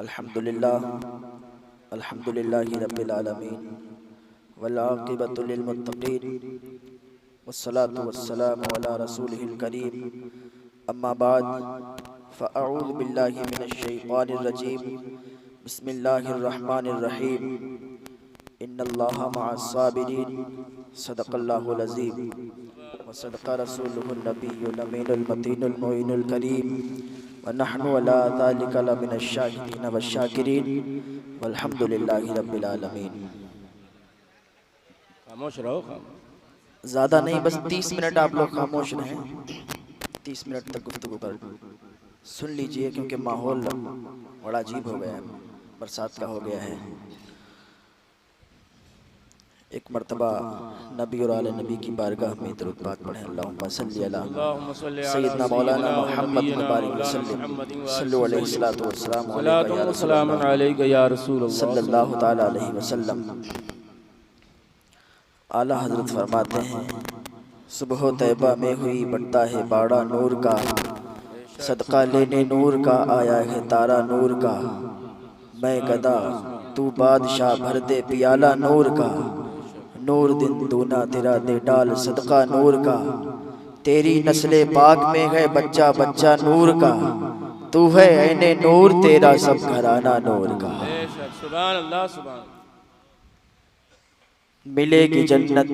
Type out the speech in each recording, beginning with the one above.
अल्हम्दुलिल्लाह अल्हम्दुलिल्लाहि रब्बिल आलमीन वल आक़िबतु लिल मुत्तक़ीन वस्सलातु वस्सलामु अला रसूलिहिल करीम अम्मा बाद फ़अऊज़ु बिल्लाहि मिनश शैतानिर रजीम बिस्मिल्लाहिर रहमानिर रहीम इन्नल्लाहा मअस साबिरीन सदक़ल्लाहुल अज़ीम व सदक़ रसूलुहुन नबियुल अमीनुल मतीनुल मुईनुल करीम व नहनु अला ज़ालिका लमिनश शाहिदीन वश्शाकिरीन वल्हम्दुलिल्लाहि रब्बिल आलमीन। खामोश रहो। ज़्यादा नहीं, बस 30 मिनट आप लोग खामोश रहें। 30 मिनट तक गुफ्तगू कर सुन लीजिए, क्योंकि माहौल बड़ा अजीब हो गया है, बरसात का हो गया है। एक मरतबा नबी और आले नबी की बारगाह में दरूद पाक पढ़ें। अल्लाहुम्मा सल्ली अला सय्यदना मौलाना मुहम्मद मुबारक वसल्लम सल्लल्लाहु अलैहि सल्लतु वस्सलाम अलैका या रसूलल्लाह सल्लल्लाहु ताला अलैहि वसल्लम। आला हजरत फरमाते हैं, सुबह तैबा में हुई बढ़ता है बाड़ा नूर का, सदका लेने नूर का आया है तारा नूर का। मैं गदा तू बादशाह भर दे पियाला नूर का, नूर दिन दूना तेरा दे डाल सदका नूर का। तेरी नस्ले पाक में है बच्चा बच्चा नूर का, तू है ऐने नूर तेरा सब घराना नूर का। सुभान अल्लाह सुभान। मिलेगी जन्नत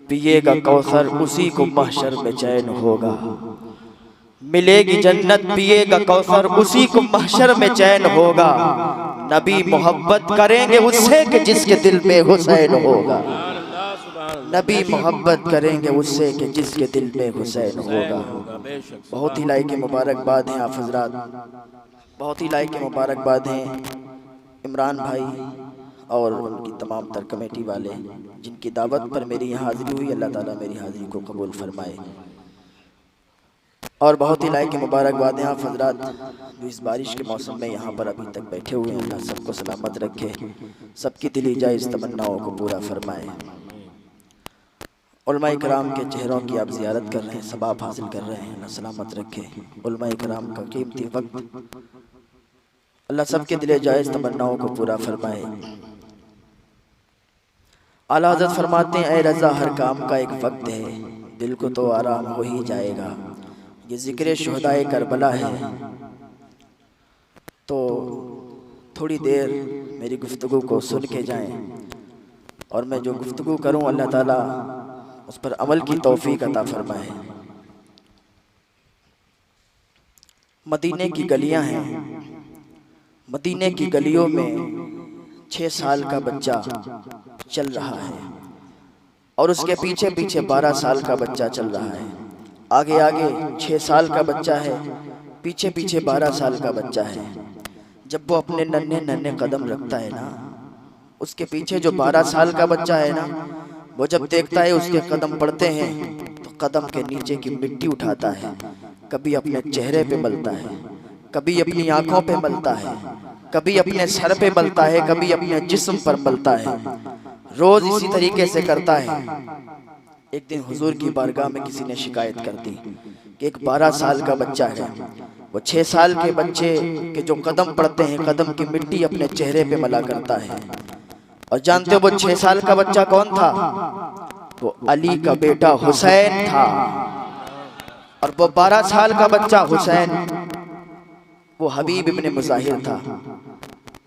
पिएगा कौसर उसी को महशर में चैन होगा। मिलेगी जन्नत पिएगा कौसर उसी को महशर में चैन होगा। नबी मोहब्बत करेंगे उससे कि जिसके दिल में हुसैन होगा। नबी मोहब्बत करेंगे उससे कि जिसके दिल में हुसैन होगा। बहुत ही लायक मुबारकबाद हैं आप हजरात, बहुत ही लायक मुबारकबाद हैं इमरान भाई और उनकी तमाम तर कमेटी वाले, जिनकी दावत पर मेरी यहाँ हाज़िरी हुई। अल्लाह ताला मेरी हाज़िरी को कबूल फरमाए। और बहुत ही लायक मुबारकबाद हैं आप हजरात जो इस बारिश के मौसम में यहाँ पर अभी तक बैठे हुए हैं। अल्लाह सबको सलामत रखे, सबकी दिली जायज़ तमन्नाओं को पूरा फरमाए। उलमा इकराम के चेहरों की आप ज़ियारत कर रहे हैं, सवाब हासिल कर रहे हैं। अल्लाह सलामत रखे। उलमा इकराम का कीमती वक्त अल्लाह सबके दिले जायज़ तमन्नाओं को पूरा फरमाए। आला हज़रत फरमाते हैं, ऐ रज़ा हर काम का एक वक्त है, दिल को तो आराम हो ही जाएगा। ये ज़िक्र शुहदाए करबला है, तो थोड़ी देर मेरी गुफ्तगू को सुन के जाएं, और मैं जो गुफ्तगू करूं अल्लाह ताला उस पर अमल की तौफीक अता फरमाए। मदीने की गलियां हैं, मदीने की गलियों में 6 साल का बच्चा चल रहा है और उसके पीछे पीछे 12 साल का बच्चा चल रहा है। आगे आगे 6 साल का बच्चा है, पीछे पीछे 12 साल का बच्चा है। जब वो अपने नन्हे नन्हे कदम रखता है ना, उसके पीछे जो 12 साल का बच्चा है ना, वो जब देखता है उसके कदम पड़ते हैं तो कदम के नीचे की मिट्टी उठाता है, कभी अपने चेहरे पे मलता है, कभी अपनी आंखों पे मलता है, कभी अपने सर पे मलता है, कभी अपने जिस्म पर मलता है। रोज इसी तरीके से करता है। एक दिन हुजूर की बारगाह में किसी ने शिकायत कर दी कि एक 12 साल का बच्चा है, वो 6 साल के बच्चे के जो कदम पड़ते हैं, कदम की मिट्टी अपने चेहरे पे मला करता है। और जानते हो वो 6 साल का बच्चा कौन था? वो अली का बेटा हुसैन था। और वो 12 साल का बच्चा हुसैन वो हबीब इब्ने मुज़ाहिर था।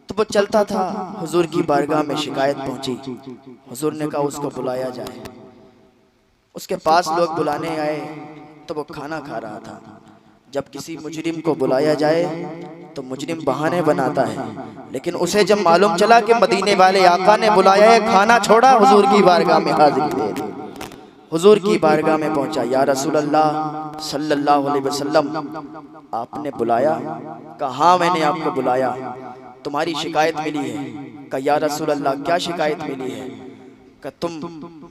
तो वो चलता था, हुजूर की बारगाह में शिकायत पहुंची। हुजूर ने कहा उसको बुलाया जाए। उसके पास लोग बुलाने आए तो वो खाना खा रहा था। जब किसी मुजरिम को बुलाया जाए तो मुजरिम बहाने बनाता है, लेकिन उसे जब मालूम चला कि मदीने वाले आका ने बुलाया है, खाना छोड़ा, हुजूर की बारगाह में हाजिरी दे दी। हुजूर की बारगाह में पहुंचा, या रसूल अल्लाह सल्लल्लाहु अलैहि वसल्लम, आपने बुलाया? कहा हाँ मैंने आपको बुलाया, तुम्हारी शिकायत मिली है। कहा या रसूल अल्लाह क्या शिकायत मिली है? कहा तुम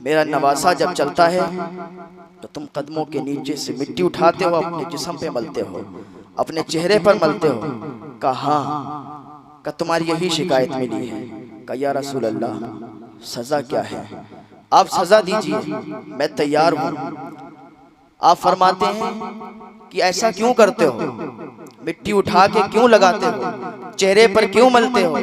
मेरा नवासा जब चलता है तो तुम कदमों के नीचे से मिट्टी उठाते हो, अपने जिस्म पे मलते हो, अपने चेहरे पर मलते हो। कहा हाँ। कहा तुम्हारी यही शिकायत मिली है। कहा या रसूल अल्लाह सज़ा क्या है? आप सज़ा दीजिए, मैं तैयार हूँ। आप फरमाते हैं कि ऐसा क्यों करते हो, मिट्टी उठा के क्यों लगाते हो? चेहरे पर क्यों मलते हो?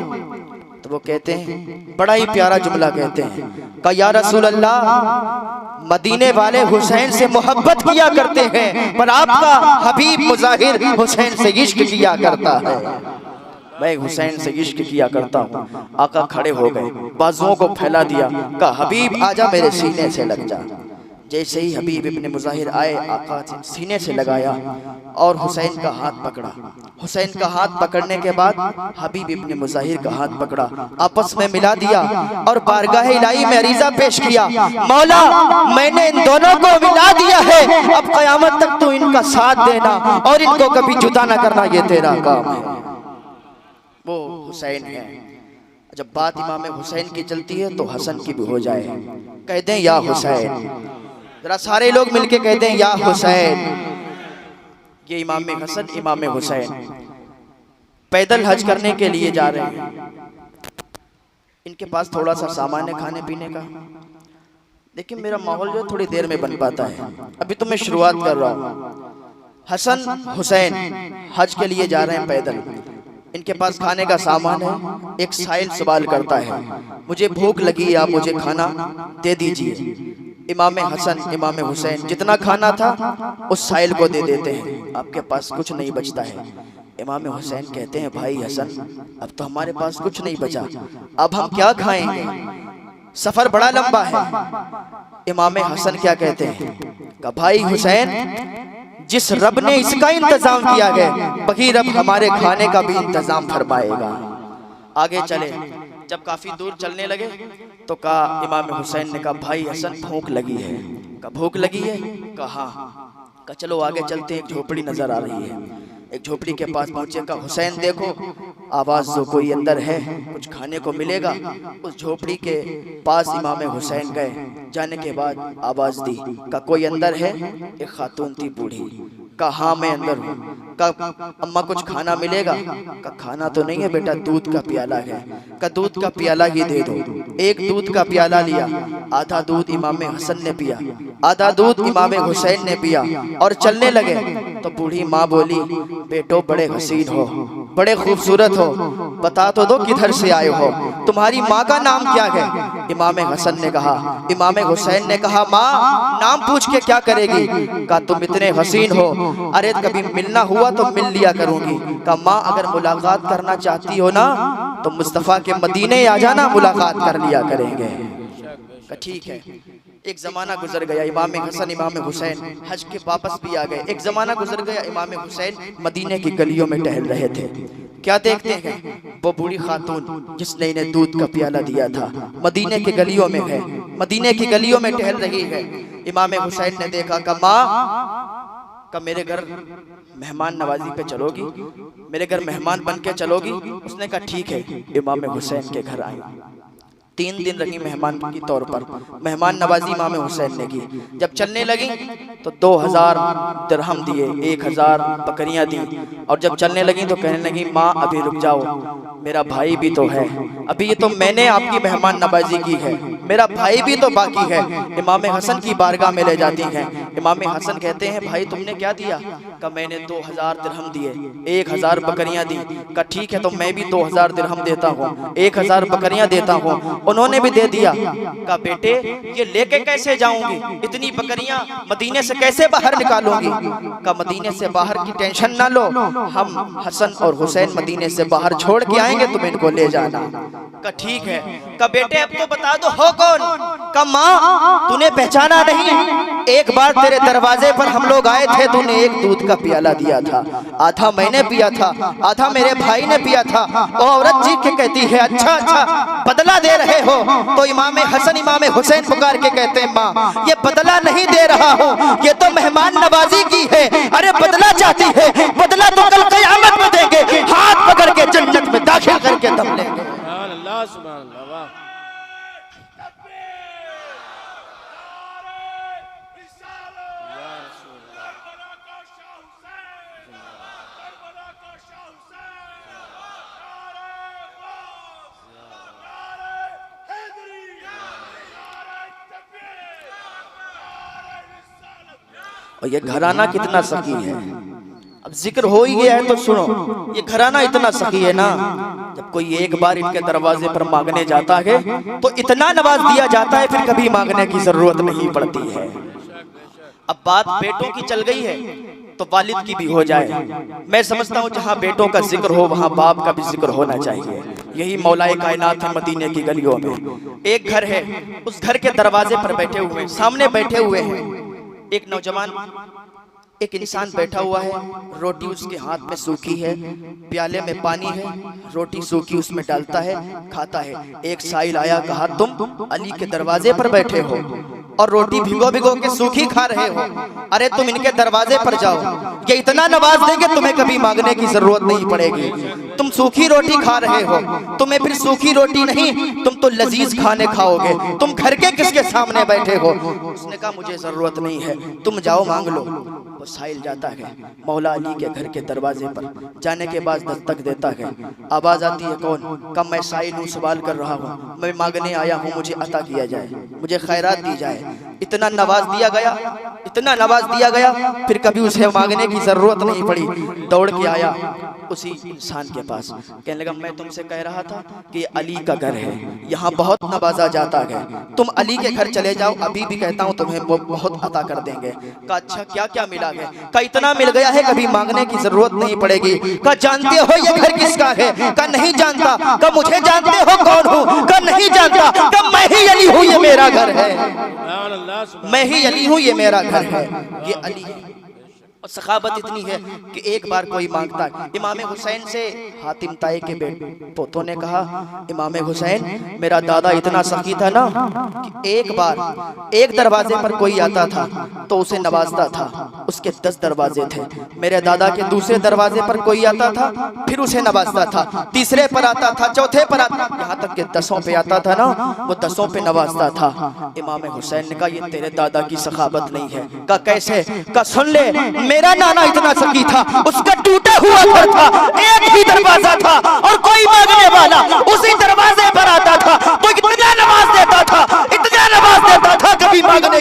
तो वो कहते हैं, बड़ा ही प्यारा जुमला कहते हैं, कहा या रसूल अल्लाह, मदीने वाले हुसैन से मोहब्बत किया करते हैं, पर आपका हबीब मुजाहिर हुसैन से इश्क किया करता है। मैं हुसैन से इश्क किया करता हूँ। आका खड़े हो गए, बाजुओं को फैला दिया, कहा हबीब आजा मेरे सीने से लग जा। जैसे ही हबीब इब्ने मुजाहिर आए, आका सीने से लगाया और हुसैन का हाथ पकड़ा। हुसैन का हाथ पकड़ने के बाद हबीब इब्ने मुजाहिर का हाथ पकड़ा, आपस में मिला दिया और बारगाह इलाही में अरीजा पेश किया, मौला मैंने इन दोनों को मिला दिया है, अब कयामत तक तू इनका साथ देना और इनको कभी जुदा न करना, ये तेरा काम है। वो हुसैन है। जब बात इमाम हुसैन की चलती है तो हसन की भी हो जाए, कहते हैं या हुसैन, जरा सारे लोग मिलके कहते हैं या हुसैन। ये इमाम हसन इमाम हुसैन पैदल हज करने के लिए जा रहे हैं। इनके पास थोड़ा सा सामान है खाने पीने का, लेकिन मेरा माहौल जो थोड़ी देर में बन पाता है, अभी तो मैं शुरुआत कर रहा हूँ। हसन हुसैन हज के लिए जा रहे हैं पैदल। इनके पास खाने का सामान है। एक साइल सवाल करता है, मुझे भूख लगी, आप मुझे खाना दे दीजिए। इमाम हसन इमाम हुसैन जितना खाना था उस साइल को दे देते हैं, आपके पास कुछ नहीं बचता है। इमाम हुसैन कहते हैं, भाई हसन अब तो हमारे पास कुछ नहीं बचा, अब हम क्या खाएंगे, सफर बड़ा लंबा है। इमाम हसन क्या कहते हैं, कि भाई हुसैन जिस रब ने इसका इंतजाम किया है वही रब हमारे खाने का भी इंतजाम फरमाएगा। आगे चले, जब काफी दूर चलने लगे तो कहा, इमाम हुसैन ने कहा भाई हसन भूख लगी है। कहा भूख लगी है? कहा कहा चलो आगे चलते हैं, एक झोपड़ी नजर आ रही है। एक झोपड़ी के पास पहुंचे, का हुसैन देखो आवाज दो, कोई अंदर है, कुछ खाने को मिलेगा। उस झोपड़ी के पास इमाम हुसैन गए, जाने के बाद आवाज दी, का कोई अंदर है? एक खातून थी बूढ़ी। का हाँ मैं अंदर हूँ। का अम्मा कुछ खाना मिलेगा? का खाना तो नहीं है बेटा, दूध का प्याला है। का दूध का प्याला ही दे दो। एक दूध का प्याला लिया, आधा दूध इमाम हसन ने पिया, आधा दूध इमाम हुसैन ने पिया और चलने लगे। तो बूढ़ी माँ बोली, बेटो बड़े हसीन हो, बड़े खूबसूरत हो, बता तो दो किधर से आए हो, तुम्हारी माँ का नाम क्या है? इमाम हसन ने कहा, इमाम हुसैन ने कहा, माँ नाम पूछ के क्या करेगी? कहा तुम इतने हसीन हो, अरे कभी मिलना हुआ तो मिल लिया करूंगी। कहा माँ अगर मुलाकात करना चाहती हो ना तो मुस्तफ़ा के मदीने आ जाना, मुलाकात कर लिया करेंगे। ठीक है। एक जमाना गुजर गया, इमाम हसन इमाम हुसैन हज के वापस भी आ गए। एक जमाना गुजर गया, इमाम हुसैन मदीने की गलियों में टहल रहे थे। क्या देखते हैं, वो बूढ़ी खातून जिसने इन्हें दूध का प्याला दिया था मदीने की गलियों में है, मदीने की गलियों में टहल रही है। इमाम हुसैन ने देखा, का माँ का मेरे घर मेहमान नवाजी पे चलोगी, मेरे घर मेहमान बन के चलोगी? उसने कहा ठीक है। इमाम हुसैन के घर आई, 3 दिन रही मेहमान की तौर पर, मेहमान नवाजी इमाम हुसैन ने की। जब चलने लगी तो 2000 दिरहम दिए, 1000 बकरियां दी। और जब चलने लगी तो कहने लगी, माँ अभी रुक जाओ, मेरा भाई भी तो है, अभी ये तो मैंने आपकी मेहमान नवाजी की है, मेरा भाई भी तो बाकी है। इमाम हसन की बारगाह में ले जाती हैं। इमाम हसन कहते हैं, भाई तुमने क्या दिया? का मैंने 2000 दिरहम दिए, 1000 बकरियां दी। का ठीक है, तो मैं भी 2000 दिरहम देता हूँ, 1000 बकरियां देता हूँ। उन्होंने भी दे दिया। का बेटे ये लेके कैसे जाऊंगी, इतनी बकरियां मदीने से कैसे बाहर निकालूंगी? का मदीने से बाहर की टेंशन ना लो, हम हसन और हुसैन मदीने से बाहर छोड़ के आएंगे, तुम इनको ले जाना। का ठीक है। का बेटे अब तो बता दो हो कौन? का माँ तूने पहचाना नहीं, एक बार तेरे दरवाजे पर हम लोग आए थे, तूने एक दूध का प्याला दिया था, आधा मैंने पिया था, आधा मेरे भाई ने पिया था। वो औरत जी के कहती है, अच्छा अच्छा बदला दे रहे हो? तो इमाम हसन इमाम हुसैन पुकार के कहते हैं, माँ ये बदला नहीं दे रहा हूँ, ये तो मेहमान नवाजी की है। अरे बदला चाहती है, बदला तो कल क़यामत में देंगे, हाथ पकड़ के जन्नत में दाखिल करके दम लेंगे। अल्लाह सुभान अल्लाह, वाह। और ये घराना कितना सकी है। अब जिक्र हो ही गया है तो सुनो, ये घराना इतना सखी है ना, जब कोई एक बार इनके दरवाजे पर मांगने जाता है तो इतना नवाज दिया जाता है, फिर कभी मांगने की जरूरत नहीं पड़ती है। अब बात बेटों की चल गई है तो वालिद की भी हो जाए। मैं समझता हूँ जहाँ बेटों का जिक्र हो वहाँ बाप का भी जिक्र होना चाहिए। यही मौलाए कायनात है मदीने की गलियों में। एक घर है, उस घर के दरवाजे पर बैठे हुए, सामने बैठे हुए हैं एक नौजवान, एक इंसान बैठा हुआ है। रोटी उसके हाथ में सूखी है, प्याले में पानी है, रोटी सूखी उसमें डालता है, खाता है। एक साइल आया, कहा तुम अली के दरवाजे पर बैठे हो और रोटी भिगो भिगो के सूखी खा रहे हो, अरे तुम इनके दरवाजे पर जाओ, ये इतना नवाज देंगे तुम्हें कभी मांगने की जरूरत नहीं पड़ेगी। तुम सूखी रोटी खा रहे हो, तुम्हें फिर सूखी रोटी नहीं, तुम तो लजीज खाने खाओगे, तुम घर के किसके सामने बैठे हो? उसने कहा मुझे जरूरत नहीं है, तुम जाओ मांग लो। वो साहिल जाता है मौला अली के घर के दरवाजे पर, जाने के बाद दस्तक देता है। आवाज आती है, कौन? कब मैं साहिल हूँ, सवाल कर रहा हूँ, मैं मांगने आया हूँ, मुझे अता किया जाए, मुझे खैरात दी जाए। इतना नवाज दिया गया, इतना नवाज दिया गया, फिर कभी उसे मांगने की जरूरत नहीं पड़ी। दौड़ के आया उसी इंसान के पास, कहने लगा मैं तुमसे कह रहा था कि अली का घर है, यहाँ बहुत नवाजा जाता है, तुम अली के घर चले जाओ, अभी भी कहता हूँ तुम्हें वो बहुत अता कर देंगे। कहा अच्छा क्या क्या मिला है? कहा इतना मिल गया है कभी मांगने की जरूरत नहीं पड़ेगी। कहा जानते हो ये घर किसका है? कहा नहीं जानता। कहा मुझे जानते हो कौन हूँ? कहा नहीं जानता। कहा मैं ही अली हूँ, ये मेरा घर है, मैं ही अली हूँ, ये मेरा घर है, ये अली है। और सखाबत इतनी है कि एक बार कोई मांगता है। इमाम हुसैन से हातिम ताई के पोतों ने कहा, इमाम हुसैन मेरा दादा इतना सखी था ना कि एक बार एक दरवाजे पर कोई आता था तो उसे नवाजता था, उसके 10 दरवाजे थे। मेरे दादा के दूसरे दरवाजे पर कोई आता था, फिर उसे नवाजता था, तीसरे पर आता था, चौथे पर आता, यहाँ तक के 10 पे आता था ना, वो 10 पे नवाजता था। इमाम हुसैन ने कहा ये तेरे दादा की सखाबत नहीं है। कहा कैसे? कहा सुन ले, मेरा नाना इतना सखी था, उसका टूटा हुआ घर था, एक ही दरवाजा था और कोई मांगने वाला उसी दरवाजे पर आता था, तो इतना नवाज देता था, इतना नवाज देता था, कभी मांगने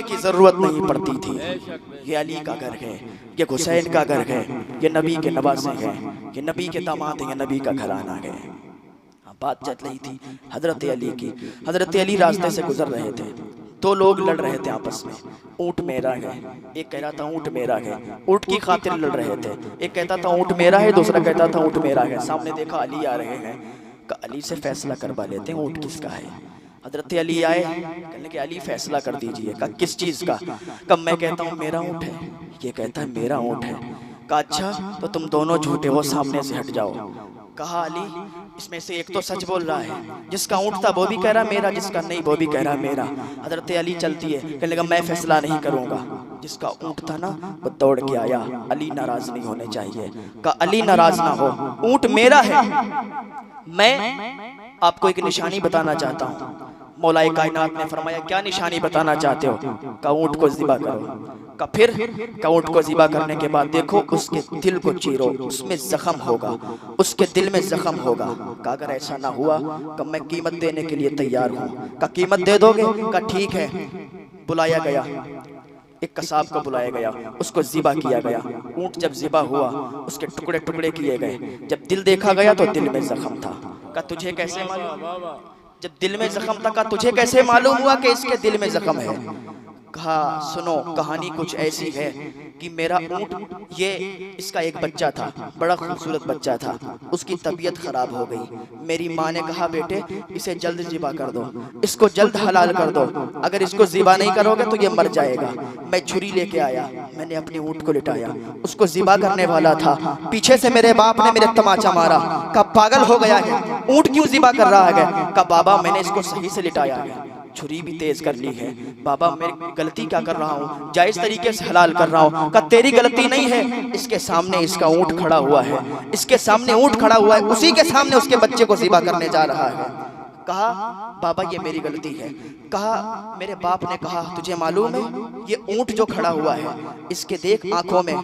की जरूरत नहीं पड़ती थी। ये अली का घर है, ये हुसैन का घर है, ये नबी के नवासे हैं, ये नबी के दामाद हैं, ये नबी का घराना है। बात चल रही थी हजरत अली की। हजरत अली रास्ते से गुजर रहे थे, 2 लोग लड़ रहे थे आपस में, ऊंट मेरा है, एक कह रहा था ऊंट मेरा है, ऊंट की खातिर लड़ रहे थे। एक कहता था ऊंट मेरा है, दूसरा कहता था ऊंट मेरा है। सामने देखा अली आ रहे हैं, का अली से फैसला करवा लेते हैं ऊंट किसका है। हजरत अली आए, कहने के अली फैसला कर दीजिए। का किस चीज का? कब मैं कहता हूँ मेरा ऊंट है, ये कहता है मेरा ऊंट है। का अच्छा तो तुम दोनों झूठे हो, सामने से हट जाओ। कहा अली इसमें से एक तो सच बोल रहा है, जिसका ऊंट था वो भी कह रहा मेरा, जिसका नहीं वो भी कह रहा मेरा। हजरत अली चलती है, कहने लगा मैं फैसला नहीं करूंगा। जिसका ऊंट था ना वो दौड़ के आया, अली नाराज नहीं होने चाहिए। कहा अली नाराज ना हो, ऊंट मेरा है। मैं आपको एक निशानी बताना चाहता हूँ। मौलाए कायनात ने फरमाया क्या निशानी बताना चाहते हो? का ऊंट को ज़िबा करो। का फिर का ऊंट को ज़िबा करने के बाद देखो उसके दिल को चीरो, उसमें जख्म होगा, उसके दिल में जख्म होगा। का अगर ऐसा ना हुआ का मैं कीमत देने के लिए तैयार हूँ। का कीमत दे दोगे? का ठीक है। बुलाया गया, एक कसाब को बुलाया गया, उसको ज़िबा किया गया। ऊंट जब ज़िबा हुआ उसके टुकड़े टुकड़े किए गए। जब दिल देखा गया तो दिल में जख्म था। का तुझे कैसे मालूम? जब दिल में जख्म था, का तुझे कैसे मालूम हुआ कि इसके दिल में जख्म है? कहा सुनो कहानी कुछ ऐसी है कि मेरा ऊंट, ये इसका एक बच्चा था, बड़ा खूबसूरत बच्चा था, उसकी तबीयत खराब हो गई। मेरी माँ ने कहा बेटे इसे जल्द ज़िबा कर दो, इसको जल्द हलाल कर दो, अगर इसको ज़िबा नहीं करोगे तो ये मर जाएगा। मैं छुरी लेके आया, मैंने अपने ऊंट को लिटाया, उसको ज़िबा करने वाला था, पीछे से मेरे बाप ने मेरे तमाचा मारा। का पागल हो गया है, ऊंट क्यों ज़िबा कर रहा है? का बाबा मैंने इसको सही से लिटाया है, छुरी भी तेज कर ली है। बाबा मैं गलती क्या कर रहा हूँ, जायज तरीके से हलाल कर रहा हूँ। का तेरी गलती नहीं है, इसके सामने इसका ऊंट खड़ा हुआ है, इसके सामने ऊंट खड़ा हुआ है, उसी के सामने उसके बच्चे को ज़िबा करने जा रहा है। कहा बाबा ये मेरी गलती है। कहा मेरे बाप ने कहा तुझे मालूम है ये ऊंट जो खड़ा हुआ है इसके देख आंखों में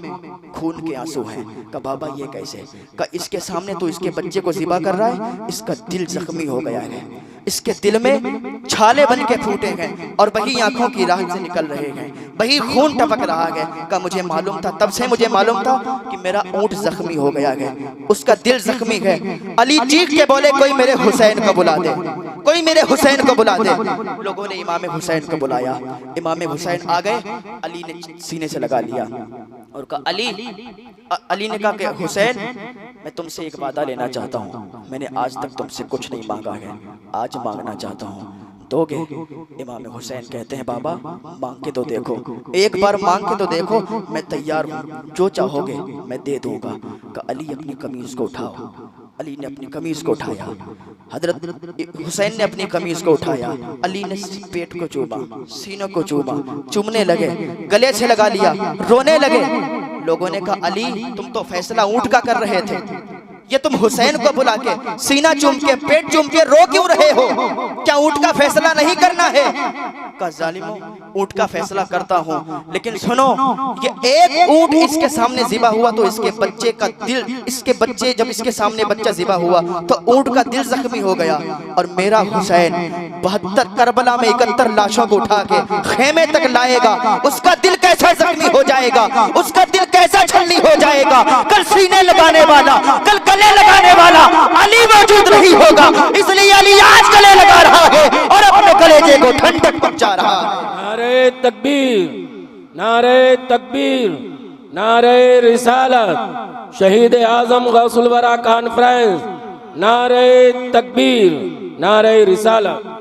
खून के आंसू हैं। कहा बाबा ये कैसे? कहा इसके सामने तो इसके बच्चे को ज़िबा कर रहा है, इसका दिल जख्मी हो गया है, इसके दिल में छाले बन के फूटे हैं और वही आंखों की राह से निकल रहे हैं, वही खून टपक रहा है। का मुझे मालूम था, तब से मुझे मालूम था कि मेरा ऊंट जख्मी हो गया है, उसका दिल जख्मी है। अली चीख के बोले कोई मेरे हुसैन को बुला दे, कोई मेरे हुसैन को बुला दे। लोगों ने इमाम हुसैन को बुलाया, इमाम हुसैन आ गए, अली ने सीने से लगा लिया और कहा अली ने कहा कि हुसैन मैं तुमसे एक वादा लेना चाहता हूँ, मैंने आज तक तुमसे कुछ नहीं मांगा है, आज मांगना चाहता हूँ, दोगे? इमाम हुसैन कहते हैं बाबा मांग के तो देखो, एक बार मांग के तो देखो, मैं तैयार हूँ, जो चाहोगे मैं दे दूंगा। का अली अपनी कमीज को उठाओ। अली ने अपनी कमीज को उठाया, हजरत हुसैन ने अपनी कमीज को उठाया, अली ने पेट को चूमा, सीनों को चूमा, चूमने लगे, गले से लगा लिया, रोने लगे। लोगों ने कहा अली तुम तो फैसला ऊंट का कर रहे थे, ये तुम हुसैन को बुला के सीना चूम के पेट चूम के रो क्यों रहे हो? क्या ऊंट का फैसला नहीं करना है? का जालिमो ऊंट का फैसला करता हूँ, लेकिन सुनो ये एक ऊंट इसके सामने ज़िबा हुआ तो इसके बच्चे का दिल, इसके बच्चे जब इसके सामने बच्चा ज़िबा हुआ तो ऊंट का दिल जख्मी हो गया और मेरा हुसैन 72 करबला में 71 लाशों को उठा के खेमे तक लाएगा, उसका दिल कैसा जख्मी हो जाएगा, उसका दिल कैसा छलनी हो जाएगा। कल सीने लगाने वाला, कल गले लगाने वाला अली मौजूद नहीं होगा, इसलिए अली आज गले लगा रहा है और अपने कलेजे को ठंडक पहुंचा रहा है। नारे तकबीर, नारे तकबीर, नारे रिसालत, शहीद आजम गौसुल वरा कॉन्फ्रेंस, नारे तकबीर, नारे रिसालत।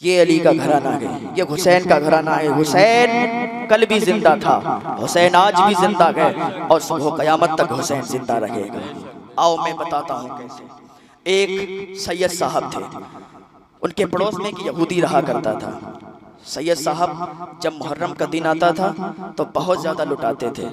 ये अली का घराना है, ये हुसैन का घराना है। हुसैन कल भी जिंदा था, हुसैन आज भी जिंदा है और सुबह कयामत तक हुसैन जिंदा रहेगा। आओ मैं बताता हूँ कैसे। एक सैयद साहब थे, उनके पड़ोस में एक यहूदी रहा करता था। सैयद साहब जब मुहर्रम का दिन आता था तो बहुत ज़्यादा लुटाते थे,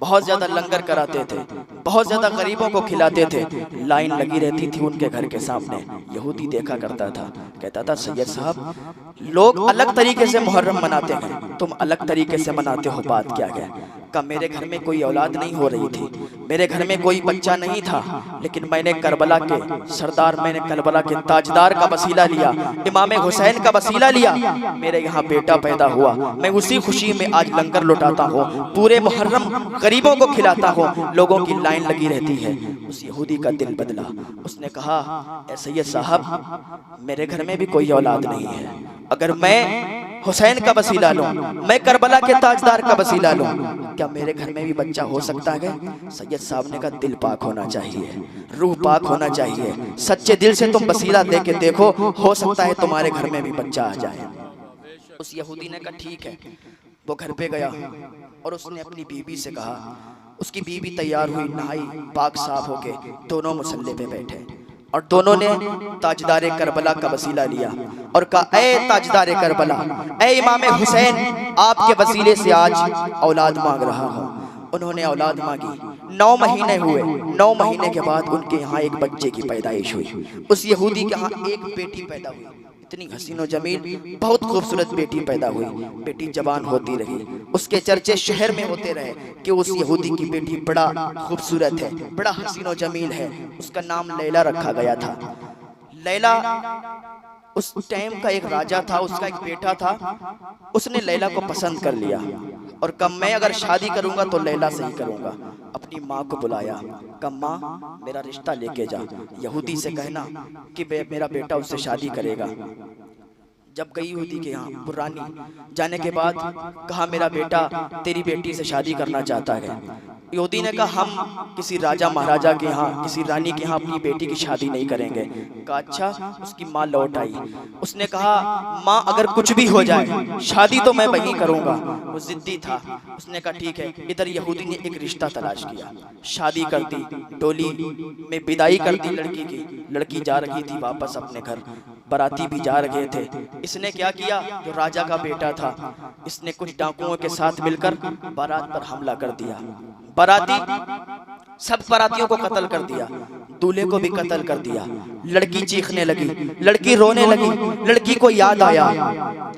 बहुत ज़्यादा लंगर कराते थे, बहुत ज़्यादा गरीबों को खिलाते थे। लाइन लगी रहती थी उनके घर के सामने, यहूदी देखा करता था, कहता था सैयद साहब लोग अलग तरीके से मुहर्रम मनाते हैं, तुम अलग तरीके से मनाते हो, बात क्या है? का मेरे घर में कोई औलाद नहीं हो रही थी, मेरे घर में कोई बच्चा नहीं था, लेकिन मैंने करबला के सरदार, मैंने करबला के ताजदार का वसीला लिया, इमाम हुसैन का वसीला लिया, मेरे यहाँ बेटा पैदा हुआ, मैं उसी खुशी में आज लंगर लुटाता हूँ, पूरे मुहर्रम गरीबों को खिलाता हूँ, लोगों की लाइन लगी रहती है। उस यहूदी का दिल बदला, उसने कहा ए सैयद साहब मेरे घर में भी कोई औलाद नहीं है, अगर मैं हुसैन का वसीला लूं, मैं करबला के ताजदार का वसीला लूं, क्या मेरे घर में भी बच्चा हो सकता है? सैयद साहब ने कहा दिल पाक होना चाहिए, रूह पाक होना चाहिए, सच्चे दिल से तुम वसीला दे के देखो, हो सकता है तुम्हारे घर में भी बच्चा आ जाए। उस यहूदी ने कहा ठीक है। वो घर पे गया और उसने अपनी बीबी से कहा, उसकी बीबी तैयार हुई, नहाई, पाक साफ होके दोनों मुसल्ले पे बैठे और दोनों ने ताजदार करबला का वसीला लिया और कहा ए ताजदार करबला, ए इमाम हुसैन, आपके वसीले से आज औलाद मांग रहा हूँ। उन्होंने औलाद मांगी, 9 महीने हुए, 9 महीने के बाद उनके यहाँ एक बच्चे की पैदाइश हुई। उस यहूदी के यहाँ एक बेटी पैदा हुई, इतनी हसीन और जमील, बहुत खूबसूरत बेटी पैदा हुई। बेटी जवान होती रही, उसके चर्चे शहर में होते रहे कि उस यहूदी की बेटी बड़ा खूबसूरत है, बड़ा हसीन और जमील है। उसका नाम लैला रखा गया था। लैला उस टाइम का एक राजा था, उसका एक बेटा था, उसने लैला को पसंद कर लिया और कब मैं अगर शादी करूंगा तो लैला से ही करूंगा। अपनी माँ को बुलाया, कब माँ मेरा रिश्ता लेके जा, यहूदी से कहना कि मेरा बेटा उससे शादी करेगा। जब गई यहूदी के यहाँ पुरानी, जाने के बाद कहा मेरा बेटा तेरी बेटी से शादी करना चाहता है। यहूदी ने कहा हम किसी राजा महाराजा के यहाँ, किसी रानी के यहाँ अपनी बेटी की शादी नहीं करेंगे। कहा अच्छा। उसकी माँ लौट आई, उसने कहा माँ अगर कुछ भी हो जाए शादी तो मैं वहीं करूँगा। वो जिद्दी था, उसने कहा ठीक है। इधर यहूदी ने एक रिश्ता तलाश किया, शादी कर दी, डोली में विदाई कर दी लड़की की। लड़की जा रही थी वापस अपने घर, बाराती भी जा रहे थे। इसने क्या किया, जो राजा का बेटा था, इसने कुछ डाकुओं के साथ मिलकर बारात पर हमला कर दिया। बाराती सब बारातियों को कत्ल कर दिया, दूल्हे को भी कत्ल कर दिया। लड़की चीखने लगी, लड़की रोने लगी। लड़की को याद आया,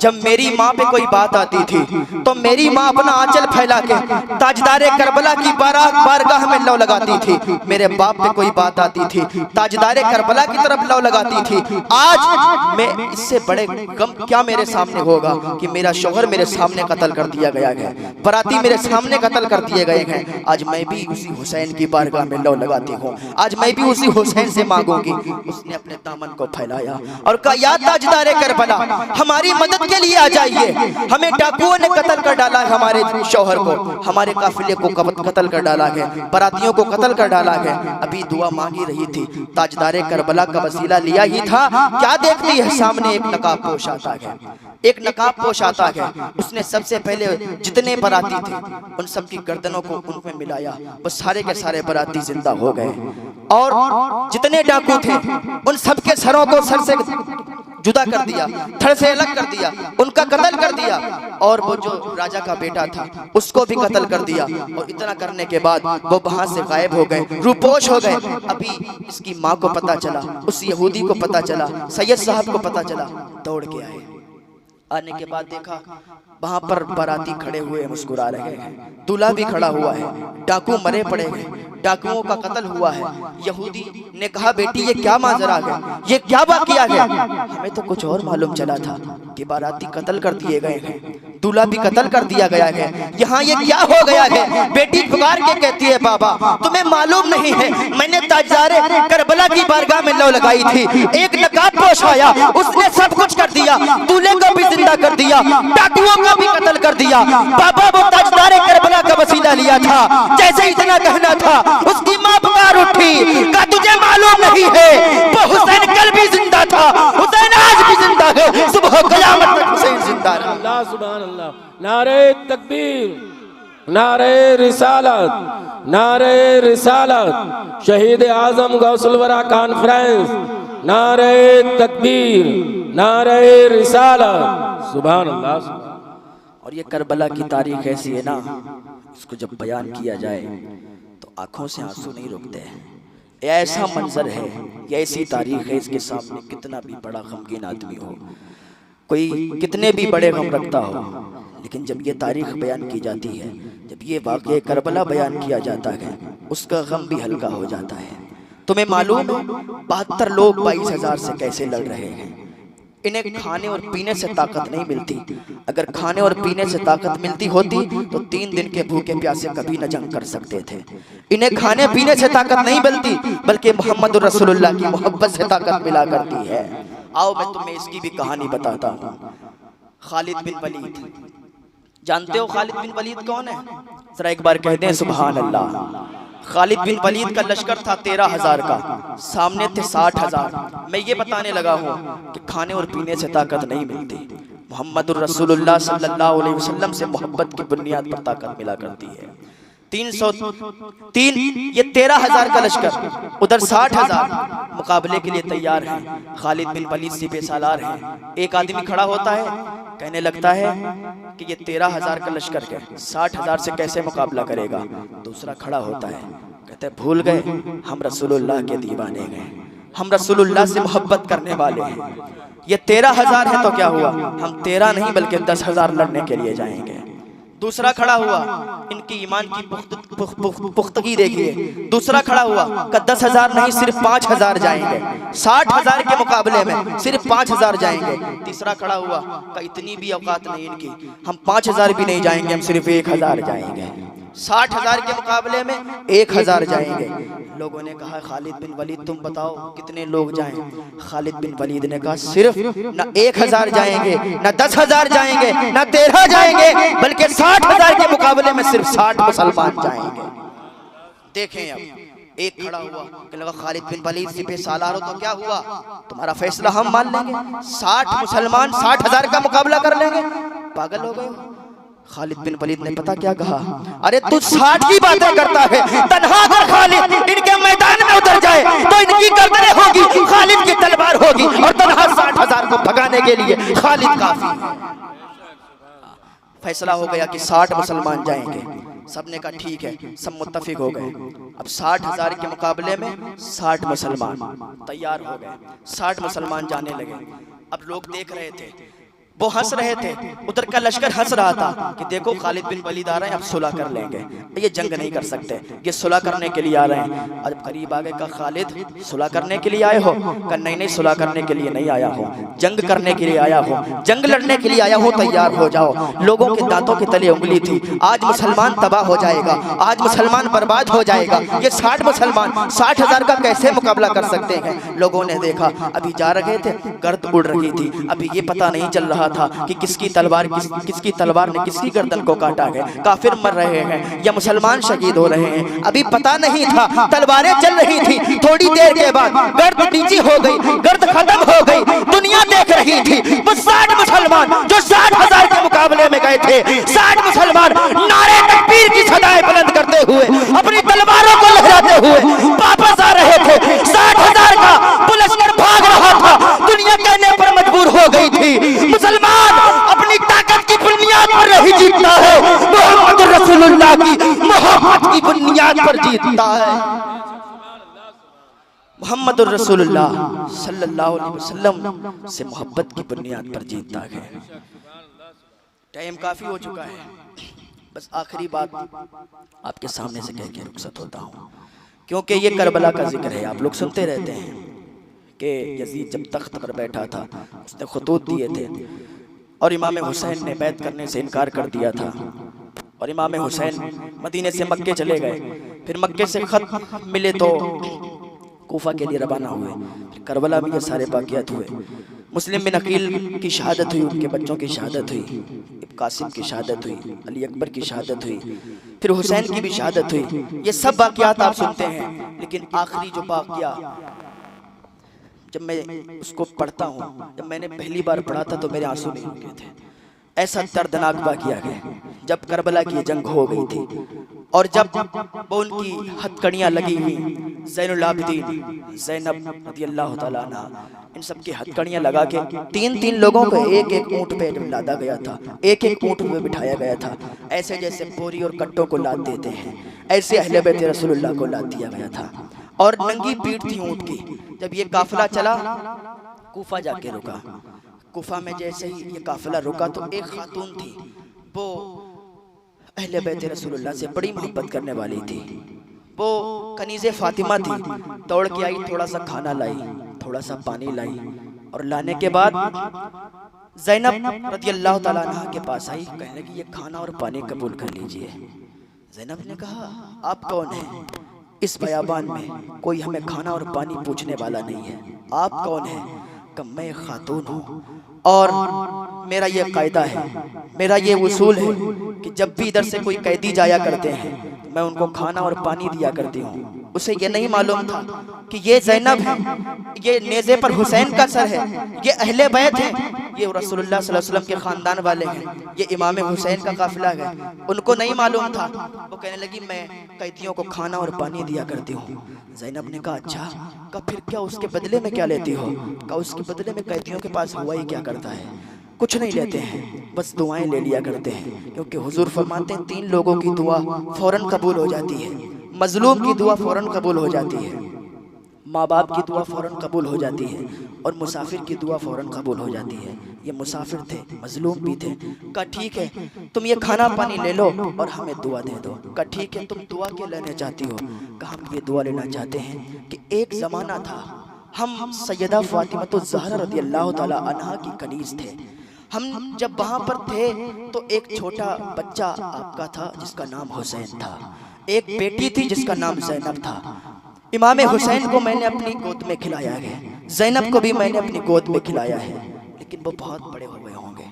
जब मेरी माँ पे कोई बात आती थी तो मेरी माँ अपना आंचल फैला के ताजदारे करबला की बारगाह में लौ लगाती थी। मेरे बाप पे कोई बात आती थी, ताजदारे करबला की तरफ लौ लगाती थी। आज मैं इससे बड़े गम क्या मेरे सामने होगा कि मेरा शौहर मेरे सामने कत्ल कर दिया गया है, बराती मेरे सामने कत्ल कर दिए गए हैं। आज मैं भी उसी हुसैन की बारगाह में लौ लगाती हूँ, आज मैं भी उसी हुसैन से मांगूंगी। उसने अपने दामन को फैलाया और कहा, या ताजदारे करबला, हमारी मदद के लिए आ जाइए। हमें डाकुओं ने कत्ल कर डाला है, हमारे शौहर को, हमारे काफिले को कत्ल कर डाला है, बरातियों को कत्ल कर डाला है। अभी दुआ मांगी रही थी, ताजदारे करबला का वसीला लिया ही था। क्या देखती है सामने एक नकाब पोश आता है, एक नकाब पोश आता है। उसने सबसे पहले जितने बराती थे उन सब की गर्दनों को उनमें मिलाया, वो सारे के सारे बराती जिंदा हो गए। और जितने डाकू थे उन सबके सरों को सर से जुदा कर दिया, थड़ से अलग कर दिया, उनका कत्ल कर दिया। और वो जो राजा का बेटा था उसको भी कत्ल कर दिया। और इतना करने के बाद वो वहां से गायब हो गए, रूपोश हो गए। अभी इसकी माँ को पता चला, उस यहूदी को पता चला, सैयद साहब को पता चला, दौड़ के आए। आने के बाद देखा वहां पर बाराती खड़े हुए मुस्कुरा रहे हैं, दूल्हा भी खड़ा हुआ है, डाकू मरे पड़े हैं, डाकुओं का कत्ल हुआ है। यहूदी ने कहा, बेटी ये क्या माजरा है, ये क्या वाकया है? हमें तो कुछ और मालूम चला था कि बाराती कत्ल कर दिए गए हैं, दूल्हा भी कत्ल कर दिया गया है, यहाँ ये क्या हो गया है? बेटी पुकार के कहती है, बाबा तुम्हें मालूम नहीं है, मैंने ताजदारे करबला की बारगाह में लौ लगाई थी, एक नकाब पोश आया, उसने सब कुछ कर दिया, दूल्हे को भी जिंदा कर दिया, डाकुओं को भी कत्ल कर दिया। बाबा वो ताजदारे करबला का वसीला लिया था। जैसे इतना कहना था, उसकी माँ पुकार उठी, कहा तुझे मालूम नहीं है वो हुसैन कल भी जिंदा था, हुसैन आज भी जिंदा है, सुबह क़यामत तक हुसैन जिंदा है। अल्लाह सुभान अल्लाह। नारे तकबीर, नारे रिसालत, नारे रिसालत, शहीद आजम गौसुल वरा कॉन्फ्रेंस, नारे तकबीर, नारे रिसालत, सुभान अल्लाह। और ये करबला की तारीख ऐसी है ना, इसको जब बयान किया जाए तो आंखों से आंसू नहीं रुकते हैं। ये ऐसा मंजर है, ये ऐसी तारीख है, इसके सामने कितना भी बड़ा गमगीन आदमी हो, कोई कितने भी बड़े गम रखता हो, लेकिन जब ये तारीख बयान की जाती है, जब ये वाक़या करबला बयान किया जाता है, उसका गम भी हल्का हो जाता है। तुम्हें मालूम है 72 लोग 22,000 से कैसे लड़ रहे हैं। इन्हें खाने और पीने से ताकत नहीं मिलती। अगर खाने और पीने से ताकत मिलती होती तो 3 दिन के भूखे प्यासे कभी न जंग कर सकते थे। इन्हें खाने पीने से ताकत नहीं मिलती, बल्कि मोहम्मद रसूलुल्लाह की मोहब्बत से ताकत मिला करती है। आओ मैं तुम्हें इसकी भी कहानी बताता हूँ। खालिद बिन वलीद, जानते हो खालिद बिन वलीद कौन है? जरा एक बार कह दें सुभान अल्लाह। खालिद बिन वलीद का लश्कर था 13,000 का, सामने थे 60,000। मैं ये बताने लगा हूँ कि खाने और पीने से ताकत नहीं मिलती, मोहम्मद रसूलुल्लाह सल्लल्लाहु अलैहि वसल्लम से मोहब्बत की बुनियाद पर ताकत मिला करती है। 303 ये 13,000 का लश्कर, उधर 60,000 मुकाबले के लिए तैयार हैं। खालिद बिन वलीद सिपह सालार हैं। एक आदमी खड़ा होता है, कहने लगता है कि ये 13,000 का लश्कर है, 60,000 से कैसे मुकाबला करेगा? दूसरा खड़ा होता है, कहते हैं भूल गए हम रसूलुल्लाह के दीवाने हैं, हम रसूलुल्लाह से मोहब्बत करने वाले हैं। ये 13,000 है तो क्या हुआ, हम 13 नहीं बल्कि 10,000 लड़ने के लिए जाएंगे। दूसरा खड़ा हुआ, इनकी ईमान की पुख्तगी देखिए। दूसरा खड़ा हुआ, का 10,000 नहीं सिर्फ 5,000 जाएंगे, 60,000 के मुकाबले में सिर्फ 5,000 जाएंगे। तीसरा खड़ा हुआ, का इतनी भी औकात नहीं इनकी, हम 5,000 भी नहीं जाएंगे, हम सिर्फ 1,000 जाएंगे। 60,000 के मुकाबले में 1,000 जाएंगे। लोगों ने कहा खालिद बिन वलीद तुम बताओ कितने लोग जाएं? खालिद बिन वलीद ने कहा सिर्फ न 1,000 जाएंगे, न 10,000 जाएंगे, न 13 जाएंगे, बल्कि 60,000 के मुकाबले में सिर्फ 60 मुसलमान जाएंगे। देखें अब एक खड़ा हुआ, कहने लगा खालिद बिन वलीद सिपह सालार हो तो क्या हुआ, तुम्हारा फैसला हम मान लेंगे, 60 मुसलमान 60,000 का मुकाबला कर लेंगे। पागल हो गए। खालिद बिन वलीद ने पता क्या कहा, अरे तू 60 की बातें करता है, तन्हा अगर खालिद इनके मैदान में उतर जाए तो इनकी गर्दनें होगी, खालिद की तलवार होगी, और तन्हा 60,000 को भगाने के लिए खालिद काफी है। फैसला हो गया कि 60 मुसलमान जाएंगे। सबने कहा ठीक है, सब मुत्तफिक हो गए। अब 60,000 के मुकाबले में 60 मुसलमान तैयार हो गए, 60 मुसलमान जाने लगे। अब लोग देख रहे थे, वो हंस रहे थे, उधर का लश्कर हंस रहा था कि देखो खालिद बिन वलीद आ रहे हैं, अब सुलह कर लेंगे, ये जंग नहीं कर सकते, ये सुलह करने के लिए आ रहे हैं। अब करीब आ गए, कहा खालिद सुलह करने के लिए आए हो? कहा नहीं नहीं, सुलह करने के लिए नहीं आया हो, जंग करने के लिए आया हो, जंग लड़ने के लिए आया हो, तैयार हो जाओ। लोगों के दांतों के तले उंगली थी, आज मुसलमान तबाह हो जाएगा, आज मुसलमान बर्बाद हो जाएगा, ये 60 मुसलमान 60,000 का कैसे मुकाबला कर सकते हैं। लोगों ने देखा, अभी जा रहे थे, गर्द उड़ रही थी, अभी ये पता नहीं चल रहा था कि किसकी तलवार ने किसकी गर्दन को काटा है, काफिर मर रहे हैं या मुसलमान शहीद हो रहे हैं, अभी पता नहीं था। तलवारें चल रही थी, थोड़ी देर के बाद गर्द नीची हो गई, गर्द खत्म हो गई, दुनिया देख रही थी। वो 60 मुसलमान जो 60,000 के मुकाबले में गए थे, 60 मुसलमान नारे तकबीर की सदाएं बुलंद करते हुए, अपनी तलवारों को लहराते हुए वापस आ रहे थे। 60,000 का पुलस्कर भाग रहा था, दुनिया कहने पर मजबूर हो गई थी, मुसलमान अपनी ताकत की बुनियाद पर नहीं जीतता है, मोहम्मद रसूलुल्लाह की मोहब्बत की बुनियाद पर जीतता है। मोहम्मद रसूलुल्लाह सल्लल्लाहु अलैहि वसल्लम से मोहब्बत की बुनियाद पर जीतता है। टाइम काफी हो चुका है, बस आखिरी बात आपके सामने से कह के रुखसत होता हूँ, क्योंकि ये करबला का जिक्र है। आप लोग सुनते रहते हैं कि यजीद जब तख्त पर बैठा था, उसने खुतूत दिए थे और इमाम हुसैन ने बैत करने से इनकार कर दिया था, और इमाम हुसैन मदीने से मक्के चले गए। फिर मक्के से खत मिले तो कूफा के लिए रवाना हुए। फिर करबला में ये सारे वाक़ियात हुए। मुस्लिम बिन अकील की शहादत हुई, उनके बच्चों की शहादत हुई, कासिम की शहादत हुई, अली अकबर की शहादत हुई, फिर हुसैन की भी शहादत हुई। ये सब वाक़ियात आप सुनते हैं, लेकिन आखिरी जो वाक़िया जब मैं उसको पढ़ता हूँ, जब मैंने पहली बार पढ़ा था तो मेरे आंसू नहीं रुके थे। ऐसा दर्दनाक वाक़िया है जब करबला की जंग हो गई थी और जब वो उनकी हथकड़ियाँ लगी हुई, ज़ैनुल आबिदीन ज़ैनब रज़ियल्लाहु ताला अन्हा, इन सब की हथकड़ियाँ लगा के 3-3 लोगों को एक-एक ऊँट पे लादा गया था, एक-एक ऊँट पे बिठाया गया था। ऐसे जैसे बोरी और कट्टों को लाद देते हैं, ऐसे अहले बैत रसूलुल्लाह को लाद दिया गया था। और नंगी पीठ थी ऊँट की। जब ये काफिला चला, कूफा जाके रुका। कूफा में जैसे ही ये काफिला रुका तो एक खातून थी, वो अहले बैत रसूलुल्लाह से बड़ी मोहब्बत करने वाली थी, वो कनीज़े फातिमा थी। दौड़ के आई, थोड़ा सा खाना लाई, थोड़ा सा पानी लाई, और लाने के बाद ज़ैनब रज़ियल्लाहु ताला अन्हा के पास आई, कहने लगी ये खाना और पानी कबूल कर लीजिए। ज़ैनब ने कहा आप कौन हैं? इस बयाबान में कोई हमें खाना और पानी पूछने वाला नहीं है, आप कौन हैं? कि मैं खातून हूँ और मेरा ये कायदा है, मेरा ये उसूल है कि जब भी इधर से कोई कैदी जाया करते हैं तो मैं उनको खाना और पानी दिया करती हूँ। उसे ये नहीं मालूम था कि ये ज़ैनब है, ये नेज़े पर हुसैन का सर है, ये अहले बैत है, ये रसूलुल्लाह सल्लल्लाहु अलैहि वसल्लम के ख़ानदान वाले हैं, ये इमाम हुसैन का काफिला है। उनको नहीं मालूम था। वो कहने लगी मैं कैदियों को खाना और पानी दिया करती हूँ। ज़ैनब ने कहा अच्छा, कहा फिर क्या उसके बदले में क्या लेती हो? कहा उसके बदले में कैदियों के पास हुआ ही क्या करता है, कुछ नहीं लेते हैं, बस दुआएं ले लिया करते हैं, क्योंकि हुजूर फरमाते हैं 3 लोगों की दुआ फौरन कबूल हो जाती है। मजलूम की दुआ फौरन कबूल हो जाती है, माँ बाप की दुआ फौरन कबूल हो जाती है, और मुसाफिर की दुआ फौरन कबूल हो जाती है। ये मुसाफिर थे, मजलूम भी थे। कहा ठीक है तुम ये खाना पानी ले लो और हमें दुआ दे दो। कहा ठीक है तुम दुआ क्या लेना चाहती हो? कहा हम ये दुआ लेना चाहते हैं कि एक ज़माना था हम सैयदा फातिमा ज़हरा रज़ियल्लाहु ताला अन्हा की कनीज़ थे। हम जब वहाँ पर थे तो एक छोटा बच्चा आपका था जिसका नाम हुसैन था, एक बेटी थी जिसका नाम ज़ैनब था। इमाम हुसैन को मैंने अपनी गोद में खिलाया है, ज़ैनब को भी मैंने अपनी गोद में खिलाया है, लेकिन वो बहुत बड़े हो गए होंगे,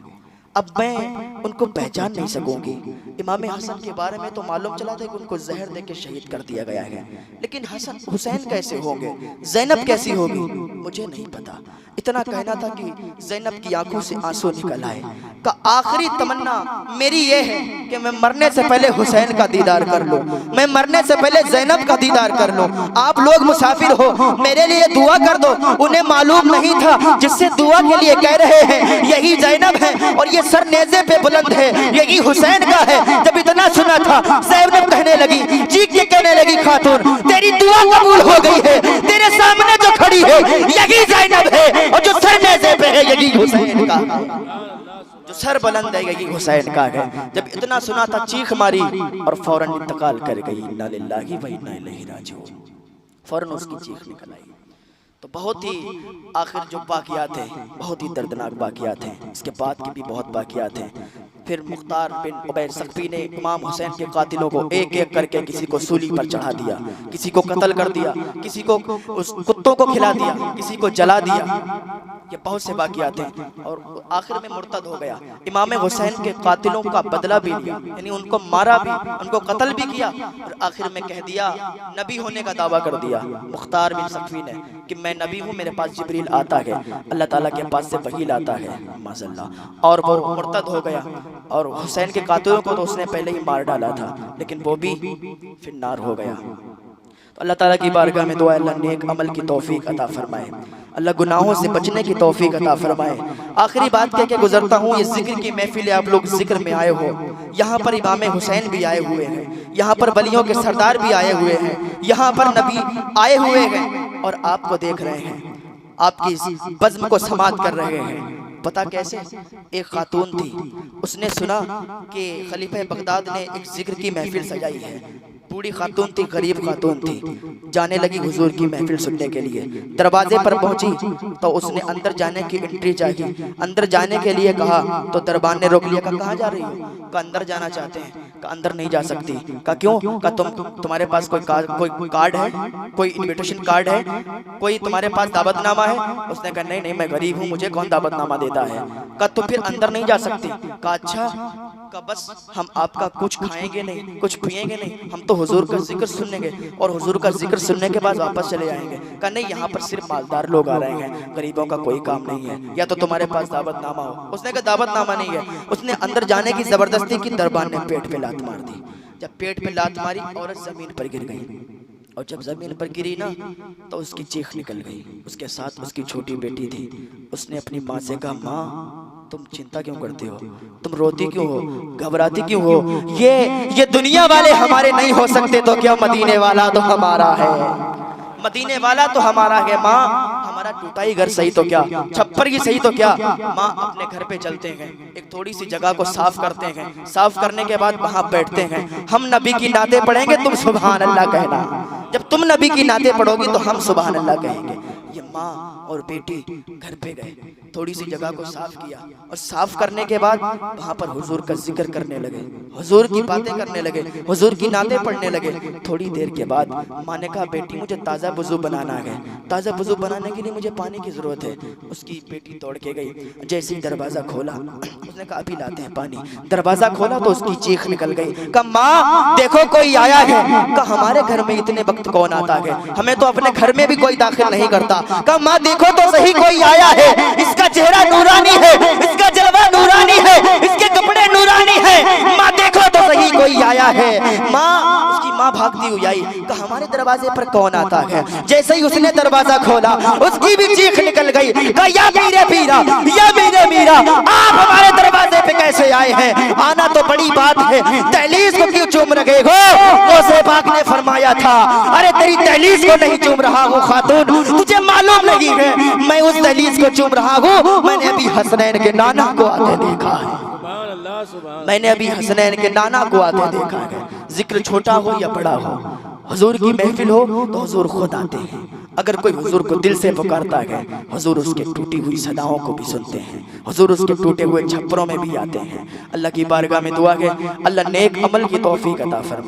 अब मैं उनको पहचान नहीं सकूंगी। इमाम हसन के बारे में तो मालूम चला था कि उनको जहर देके शहीद कर दिया गया है, लेकिन हसन हुसैन कैसे होंगे, ज़ैनब कैसी होगी, मुझे नहीं पता। इतना कहना था कि ज़ैनब की आंखों से आंसू निकल आए। का आखिरी तमन्ना मेरी ये है कि मैं मरने से पहले हुसैन का दीदार कर लूं, मैं मरने से पहले ज़ैनब का दीदार कर लूं। आप लोग मुसाफिर हो, मेरे लिए दुआ कर दो। उन्हें मालूम नहीं था जिससे दुआ के लिए कह रहे हैं यही ज़ैनब है, और ये सर नेज़े पे बुलंद है, यही हुसैन का है। जब इतना सुना था, ज़ैनब कहने लगी, चीख के कहने लगी, खातून तेरी दुआ कबूल हो गई है, तेरे सामने जो खड़ी है यही ज़ैनब है, और जो सर नेज़े पे है यही हुसैन का, जो सर बुलंद है यही हुसैन का है। जब इतना सुना था चीख मारी और फौरन इंतकाल कर गई। इन्ना लिल्लाहि व इन्ना इलैहि राजिऊन, फौरन उसकी चीख निकल आई। तो बहुत ही आखिर जो बाकियात हैं बहुत ही दर्दनाक बाकियात हैं, इसके बाद की भी बहुत बाकियात हैं। फिर मुख्तार बिन उबैद सख्फी ने इमाम हुसैन के कातिलों को एक एक करके किसी को सूली पर चढ़ा दिया, किसी को कत्ल कर दिया, किसी को उस कुत्तों को खिला दिया, किसी को जला दिया। ये बहुत से बाकियात हैं। और आखिर में मुर्तद हो गया। इमाम हुसैन के कातिलों का बदला भी लिया, यानी उनको मारा भी, उनको कत्ल भी किया, और आखिर में कह दिया, नबी होने का दावा कर दिया मुख्तार बिन सख्फी ने कि मैं नबी हूँ, मेरे पास जिब्रील आता है, अल्लाह ताला के पास से वही लाता है माज़अल्लाह। और वो मुर्तद हो गया। और हुसैन के कातिलों को तो उसने पहले ही मार डाला था, लेकिन वो भी फिन्नार हो गया। तो अल्लाह ताला की बारगाह में दुआ, अल्लाह नेक अमल की तौफीक अता फरमाए, अल्लाह गुनाहों से बचने की तौफीक अता फरमाए। आखिरी बात कह के गुजरता हूँ, ये जिक्र की महफिल, आप लोग जिक्र में आए हो, यहाँ पर इमाम हुसैन भी आए हुए हैं, यहाँ पर वलियों के सरदार भी आए हुए हैं, यहाँ पर नबी आए हुए हैं, और आपको देख रहे हैं, आपकी बज़्म को समात कर रहे हैं। पता कैसे? एक खातून थी, उसने सुना कि खलीफा बगदाद ने एक जिक्र की महफिल सजाई है। बूढ़ी खातून थी, गरीब खातून थी, जाने लगी हुजूर की महफिल सुनने के लिए। दरवाजे पर पहुंची तो उसने अंदर जाने की एंट्री चाहिए, अंदर जाने के लिए कहा तो दरबान ने रोक लिया। कहा कहाँ जा रही हो? कहा अंदर जाना चाहते हैं। कहा अंदर नहीं जा सकती। कहा क्यों? कहा तुम्हारे पास कोई कार्ड है, कोई इन्विटेशन कार्ड है, कोई तुम्हारे पास दावतनामा है? उसने कहा नहीं नहीं, मैं गरीब हूँ, मुझे कौन दावतनामा देता है। कहा तो फिर अंदर नहीं जा सकती। कहा अच्छा, का बस हम आपका कुछ खाएंगे नहीं, कुछ पिएंगे नहीं, हम तो हुजूर का जिक्र सुनेंगे, और हुजूर का जिक्र सुनने के बाद वापस चले जाएंगे। कहा नहीं, यहाँ पर सिर्फ मालदार लोग आ रहे हैं, गरीबों का कोई काम नहीं है, या तो तुम्हारे पास दावतनामा हो। उसने कहा दावतनामा नहीं है। उसने अंदर जाने की जबरदस्ती की, दरबान ने पेट पे लात मार दी। जब पेट पे लात मारी, औरत जमीन पर गिर गई, और जब जमीन पर गिरी ना तो उसकी चीख निकल गई। उसके साथ उसकी छोटी बेटी थी। उसने अपनी माँ से कहा, माँ तुम चिंता क्यों करते हो, तुम रोती क्यों हो, घबराती क्यों हो? ये दुनिया वाले हमारे नहीं हो सकते तो क्या मदीने वाला तो हमारा है, मदीने वाला तो हमारा है। माँ हमारा टूटा ही घर सही तो क्या, छप्पर ही सही तो क्या। माँ अपने घर पे चलते हैं, एक थोड़ी सी जगह को साफ करते हैं, साफ करने के बाद वहाँ बैठते हैं। हम नबी की नाते पढ़ेंगे, तुम सुभान अल्लाह कहना। जब तुम नबी की नाते पढ़ोगी तो हम सुभान अल्लाह कहेंगे। ये माँ और बेटी घर पे गए, थोड़ी सी जगह को साफ किया, और साफ करने के बाद वहाँ पर हुजूर का जिक्र करने लगे, हुजूर की बातें करने लगे, हुजूर की नातें पढ़ने लगे। थोड़ी देर के बाद माँ ने कहा, बेटी मुझे ताज़ा वुज़ू बनाना है, ताज़ा वुज़ू बनाने के लिए मुझे पानी की ज़रूरत है। उसकी बेटी दौड़ के गई, जैसे ही दरवाज़ा खोला उसने कहा अभी लाते हैं पानी। दरवाज़ा खोला तो उसकी चीख निकल गई। कहा माँ देखो कोई आया है। कहा हमारे घर में इतने वक्त कौन आता है, हमें तो अपने घर में भी कोई दाखिल नहीं करता। कहा माँ देखो तो सही कोई आया है, इसका चेहरा नूरानी है, इसका जलवा नूरानी है, इसके कपड़े नूरानी है, माँ देखो तो सही कोई आया है। माँ, उसकी माँ भागती हुई आई। कहा हमारे दरवाजे पर कौन आता है? जैसे ही उसने दरवाजा खोला उसकी भी चीख निकल गई। कहा या मेरे पीरा, या मेरे मीरा, आप हमारे दरवाजे पे कैसे आए हैं? आना तो बड़ी बात है, दहलीज को क्यों चूम रहे हो? गौसे पाक ने फरमाया था, अरे तेरी दहलीज को नहीं चूम रहा हूँ खातून, तुझे मालूम नहीं है मैं उस दहलीज को चूम रहा हूँ। मैंने अभी हसनैन के नाना को आते देखा है, मैंने अभी हसनैन के नाना को आते देखा है। जिक्र छोटा हो या बड़ा हो, हुजूर की महफिल हो तो हुजूर खुद आते हैं। अगर कोई हुजूर को दिल से पुकारता है, हुजूर उसके टूटी हुई सदाओं को भी सुनते हैं, हुजूर उसके टूटे हुए छप्परों में भी आते हैं। अल्लाह की बारगाह में दुआ है, अल्लाह नेक अमल की तौफीक अता फरमाए।